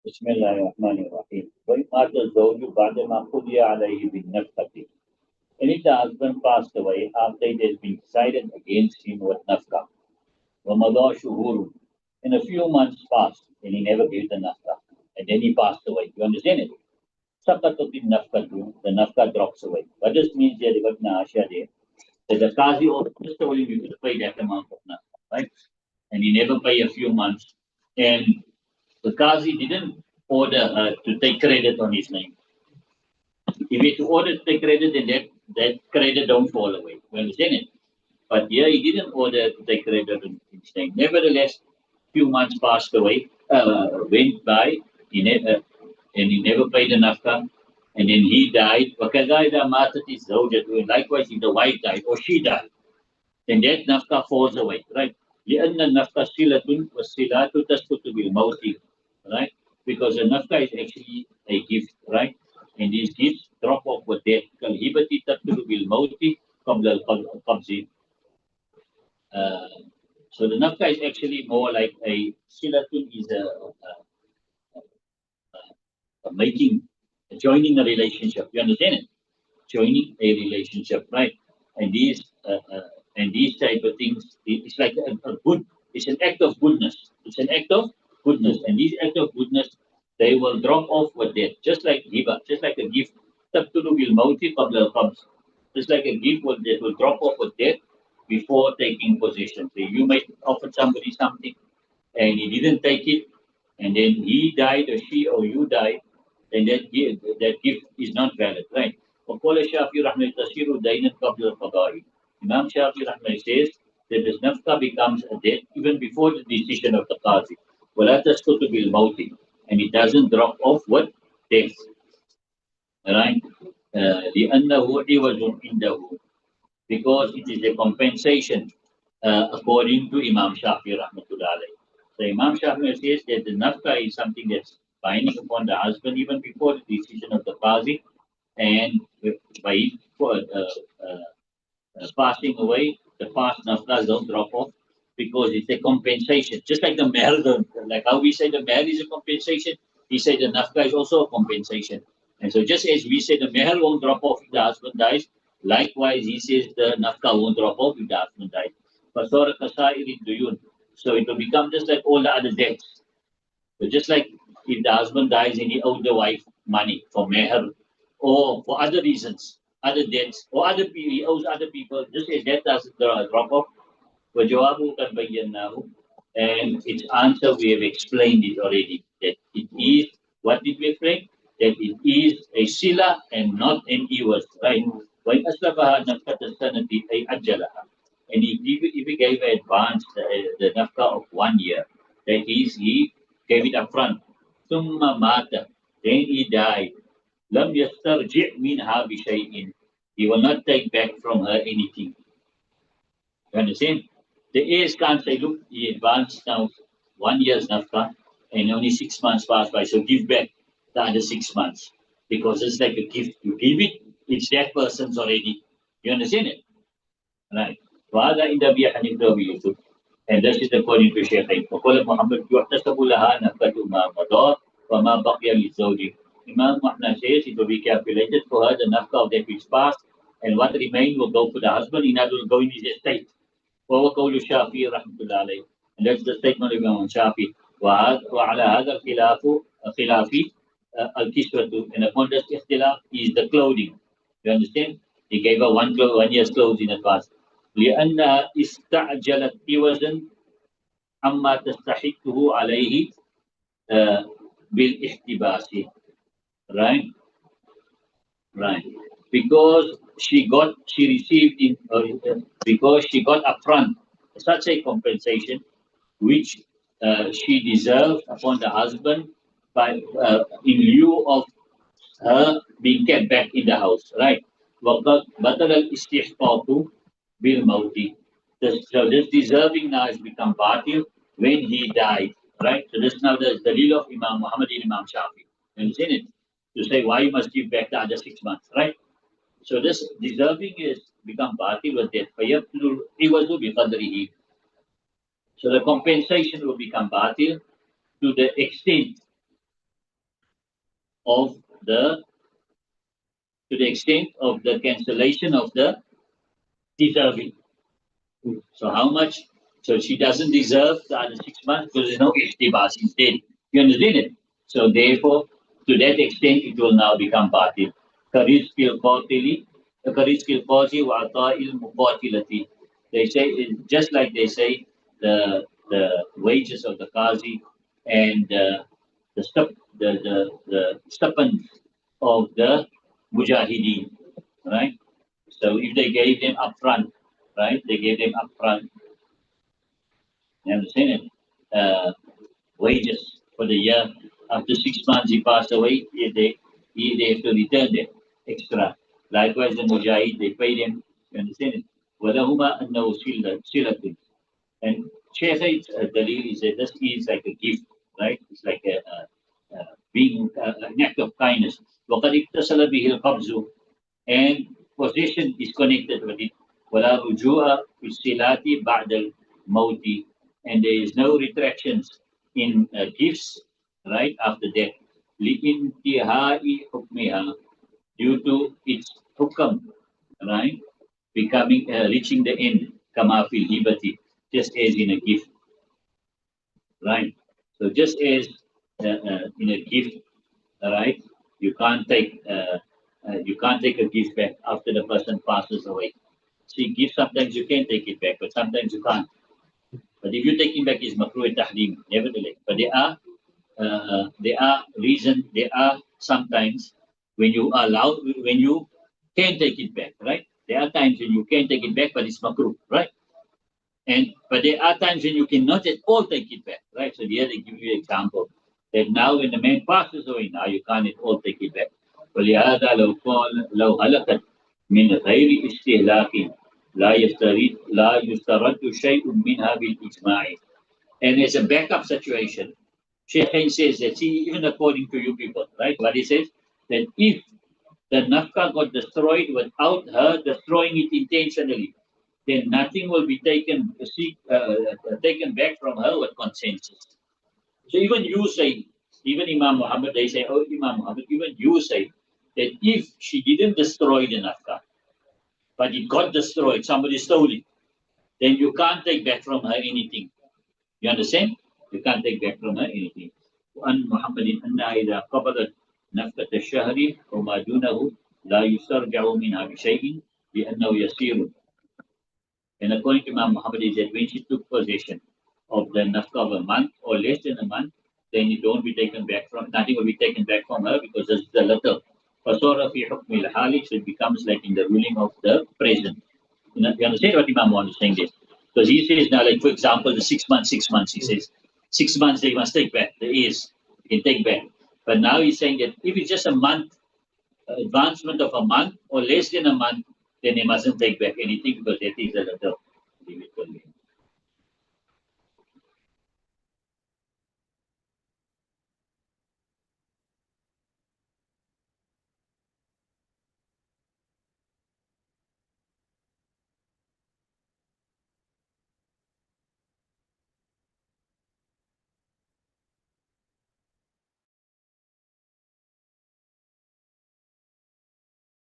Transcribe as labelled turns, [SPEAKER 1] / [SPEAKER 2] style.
[SPEAKER 1] بسم الله الرحمن الرحيم. وإن مات الزوج بعدما قضي عليه بالنفقة. And if the husband passed away after it has been decided against him with nafqa, ومضى شهور, and a few months passed and he never gave the nafqa, and then he passed away. You understand it? سقطت النفقة, the nafqa drops away. What this means here, Ibn Asha there, that the Qazi also told him you could pay that amount of nafqa, right? And he never pay a few months. And the Qazi didn't order her to take credit on his name. If it's ordered to take credit, then that credit don't fall away. You understand it? But here he didn't order to take credit on his name. Nevertheless, few months passed away, went by, and he never paid the nafqa, and then he died. وَكَذَا إِذَا مَاتَتِ الزَّوْجَةُ, likewise, if the wife died or she died, then that nafqa falls away, right? لأن النفقة صلة والصلات تسقط بالموت, right? Because the nafqa is actually a gift, right? And these gifts drop off with death. كالهبة تبطل بالموت قبل القبض. So the nafqa is actually more like a silatun is a making, joining a relationship. You understand it? Joining a relationship, right? And these type of things, it's like a good, it's an act of goodness. It's an act of goodness. And these act of goodness, they will drop off with death, just like hiba, just like a gift. Tabtulu bil mauti qabla al-qabz. Just like a gift that will drop off with death before taking possession. So you might offer somebody something and he didn't take it, and then he died or she or you died, then that gift is not valid, right? وقال الشافعي رحمه الله تصير دينا قبل القضاء. Imam Shafi Rahman says that the nafqa becomes a debt even before the decision of the Qazi. ولا تسقط بالموت, and it doesn't drop off with death, right? لأنه عوض عنده, because it is a compensation according to Imam Shafi Rahmatullah alayhi. So Imam Shafi says that the nafqa is something that's binding upon the husband even before the decision of the Qazi, and by passing away, the past nafqa don't drop off because it's a compensation. Just like the meher, like how we say the meher is a compensation, he said the nafqa is also a compensation. And so just as we say the meher won't drop off if the husband dies, likewise he says the nafqa won't drop off if the husband dies. فَصَارَ كَسَائِرِ الدُّيُونِ, so it will become just like all the other debts. So just like if the husband dies and he owed the wife money for meher or for other reasons, other debts, or other people, he owes other people, just as that doesn't drop off. وَجَوَابُهُ قَدْ بَيَّنَّاهُ, and its answer we have explained it already, that it is, what did we explain? That it is a sila and not an iwas, right? وَإِنْ أَسْلَفَهَا نَفْقَةَ السَّنَةِ أَيْ أَجَّلَهَا, and if he gave advance the nafqa of 1 year, that is, he gave it up front. ثُمَّ مَاتَ, then he died. لَمْ يَسْتَرْجِعْ مِنْهَا بِشَيْءٍ, he will not take back from her anything. You understand? The heirs can't say, look, he advanced now 1 year's nafqa and only 6 months passed by, so give back the other 6 months. Because it's like a gift. You give it, it's that person's already. You understand it? Right. وهذا عند أبي حنيفة وأبي يوسف, and this is according to Shaykhain. وقال محمد يحتسب لها نفقة ما مضى وما بقي للزوج. Imam Muhammad says it will be calculated for her the nafqa of that which passed, and what remained will go for the husband, in other will go in his estate. وهو قول الشافعي رحمة الله عليه, and that's the statement of Imam Shafi. وعلى هذا الخلاف الكسوة, and upon this ikhtilaf is the clothing. You understand? He gave her 1 year's clothes in advance. لأنها استعجلت عوزا عما تستحقه عليه بالاحتباس. Right? Right. Because she received because she got upfront such a compensation which she deserved upon the husband by in lieu of her being kept back in the house, right? وَقَدْ بَطَلَ الْإِسْتِحْقَاقُ بِالْمَوْتِ. So this deserving now has become batil when he died, right? So this now the dalil of Imam Muhammad and Imam Shafi. You understand it? To say why you must give back the other 6 months, right? So this deserving is become batil with death. فَيَبْتُلُ الْعِوَزُ بِقَدْرِهِ. So the compensation will become batil to the extent of the, to the extent of the cancellation of the deserving. So how much? So she doesn't deserve the other 6 months because there's no ihtibas instead. You understand it? So therefore, to that extent, it will now become batil. كرزق القاتل كرزق القاضي وعطاء المقاتلة. They say, just like they say, the wages of the qazi and the stup, the stipend of the mujahideen, right? So if they gave them upfront, right? They gave them upfront, you understand it? Wages for the year. After 6 months, he passed away. They have to return them extra. Likewise, the mujahid, they pay them. You understand it? وَلَهُمَا أَنَّهُ سِلَةٌ. And Shaykh said, Dalil is that this is like a gift, right? It's like being an act of kindness. وَقَدْ اِتَّصَلَ بِهِ الْقَبْزُ. And possession is connected with it. وَلَا رُجُوءَ فِي الصِّلَاةِ بَعْدَ الْمَوْتِ. And there is no retractions in gifts right after death. لِإِنْتِهَاءِ حُكْمِهَا. Due to its hukam, right? Becoming, reaching the end. كَمَا فِي الْهِبَةِ. Just as in a gift, right? So just as in a gift, right? You can't take a gift back after the person passes away. See, gift sometimes you can take it back, but sometimes you can't. But if you take it back, it's makruh tahrim, nevertheless. But there are reasons. There are sometimes when you allow, when you can take it back, right? There are times when you can take it back, but it's makruh, right? But there are times when you cannot at all take it back, right? So here they give you an example that now when the man passes away, now you can't at all take it back. ولهذا لو هلكت من غير استهلاك لا يسترد شيء منها بالإجماع. And as a backup situation, Sheikh says that, see, even according to you people, right? What he says, that if the nafka got destroyed without her destroying it intentionally, then nothing will be taken back from her with consensus. So even you say, even Imam Muhammad, they say, oh Imam Muhammad, even you say that if she didn't destroy the nafka, but it got destroyed, somebody stole it, then you can't take back from her anything. You understand? You can't take back from her anything. وأن محمد أنها إذا قبضت نفقة الشهر وما دونه لا يسترجع منها بشيء لأنه يسير. And according to Imam Muhammad, is that when she took possession of the nafqa of a month or less than a month, then it don't be taken back from, nothing will be taken back from her because this is the little. فَصَورَ فِي حُكْمِ الْحَالِ. So it becomes like in the ruling of the present. You understand what Imam Muhammad is saying there? Because he says now, like for example, the 6 months, he says, 6 months they must take back, there is, you can take back. But now he's saying that if it's just a month, advancement of a month or less than a month, then they mustn't take back anything because that is a little.